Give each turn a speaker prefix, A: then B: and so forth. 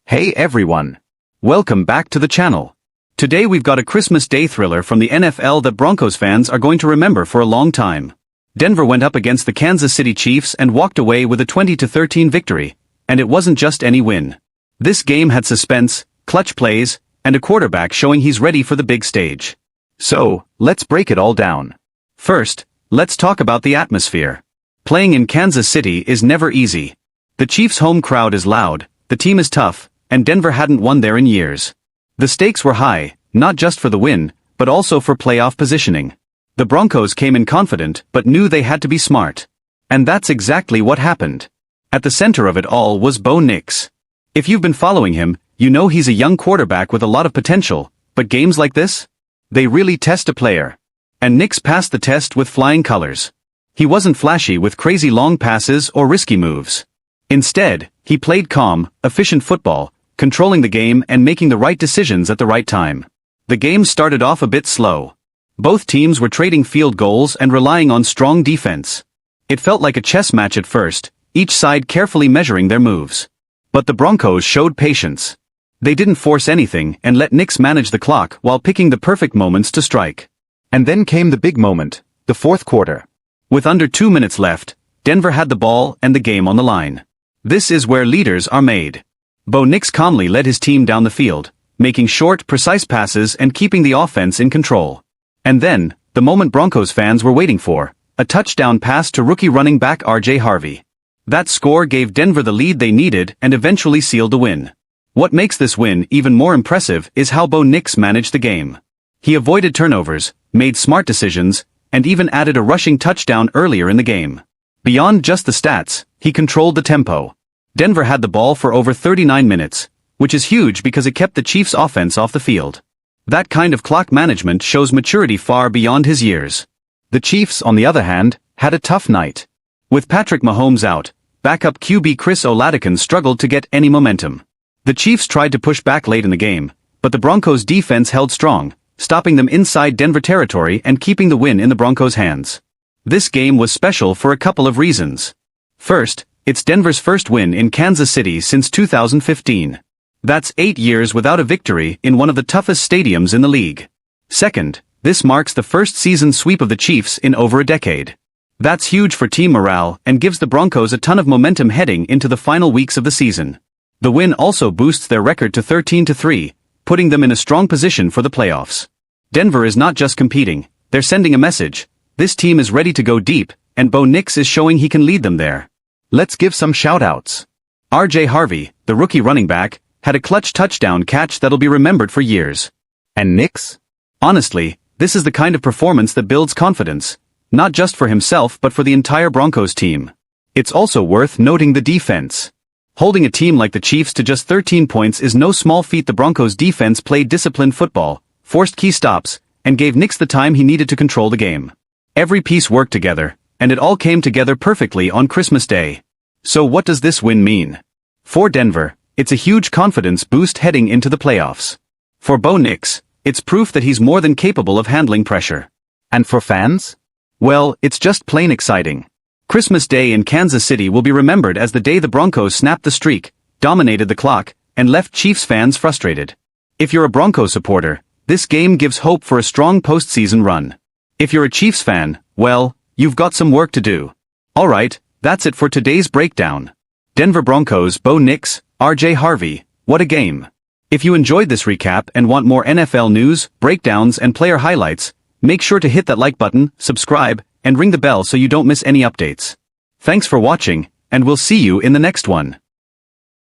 A: Hey everyone! Welcome back to the channel. Today we've got a Christmas Day thriller from the NFL that Broncos fans are going to remember for a long time. Denver went up against the Kansas City Chiefs and walked away with a 20-13 victory, and it wasn't just any win. This game had suspense, clutch plays, and a quarterback showing he's ready for the big stage. So, let's break it all down. First, let's talk about the atmosphere. Playing in Kansas City is never easy. The Chiefs' home crowd is loud, the team is tough, and Denver hadn't won there in years. The stakes were high, not just for the win, but also for playoff positioning. The Broncos came in confident but knew they had to be smart. And that's exactly what happened. At the center of it all was Bo Nix. If you've been following him, you know he's a young quarterback with a lot of potential, but games like this? They really test a player. And Nix passed the test with flying colors. He wasn't flashy with crazy long passes or risky moves. Instead, he played calm, efficient football, controlling the game and making the right decisions at the right time. The game started off a bit slow. Both teams were trading field goals and relying on strong defense. It felt like a chess match at first, each side carefully measuring their moves. But the Broncos showed patience. They didn't force anything and let Nix manage the clock while picking the perfect moments to strike. And then came the big moment, the fourth quarter. With under 2 minutes left, Denver had the ball and the game on the line. This is where leaders are made. Bo Nix calmly led his team down the field, making short, precise passes and keeping the offense in control. And then, the moment Broncos fans were waiting for, a touchdown pass to rookie running back R.J. Harvey. That score gave Denver the lead they needed and eventually sealed the win. What makes this win even more impressive is how Bo Nix managed the game. He avoided turnovers, made smart decisions, and even added a rushing touchdown earlier in the game. Beyond just the stats, he controlled the tempo. Denver had the ball for over 39 minutes, which is huge because it kept the Chiefs' offense off the field. That kind of clock management shows maturity far beyond his years. The Chiefs, on the other hand, had a tough night. With Patrick Mahomes out, backup QB Chris Oladokun struggled to get any momentum. The Chiefs tried to push back late in the game, but the Broncos' defense held strong, stopping them inside Denver territory and keeping the win in the Broncos' hands. This game was special for a couple of reasons. First, it's Denver's first win in Kansas City since 2015. That's 8 years without a victory in one of the toughest stadiums in the league. Second, this marks the first season sweep of the Chiefs in over a decade. That's huge for team morale and gives the Broncos a ton of momentum heading into the final weeks of the season. The win also boosts their record to 13-3, putting them in a strong position for the playoffs. Denver is not just competing, they're sending a message. This team is ready to go deep, and Bo Nix is showing he can lead them there. Let's give some shout-outs. R.J. Harvey, the rookie running back, had a clutch touchdown catch that'll be remembered for years. And Nix? Honestly, this is the kind of performance that builds confidence, not just for himself but for the entire Broncos team. It's also worth noting the defense. Holding a team like the Chiefs to just 13 points is no small feat. The Broncos defense played disciplined football, forced key stops, and gave Nix the time he needed to control the game. Every piece worked together, and it all came together perfectly on Christmas Day. So what does this win mean? For Denver, it's a huge confidence boost heading into the playoffs. For Bo Nix, it's proof that he's more than capable of handling pressure. And for fans? Well, it's just plain exciting. Christmas Day in Kansas City will be remembered as the day the Broncos snapped the streak, dominated the clock, and left Chiefs fans frustrated. If you're a Broncos supporter, this game gives hope for a strong postseason run. If you're a Chiefs fan, well, you've got some work to do. Alright, that's it for today's breakdown. Denver Broncos Bo Nix, R.J. Harvey, what a game. If you enjoyed this recap and want more NFL news, breakdowns and player highlights, make sure to hit that like button, subscribe, and ring the bell so you don't miss any updates. Thanks for watching, and we'll see you in the next one.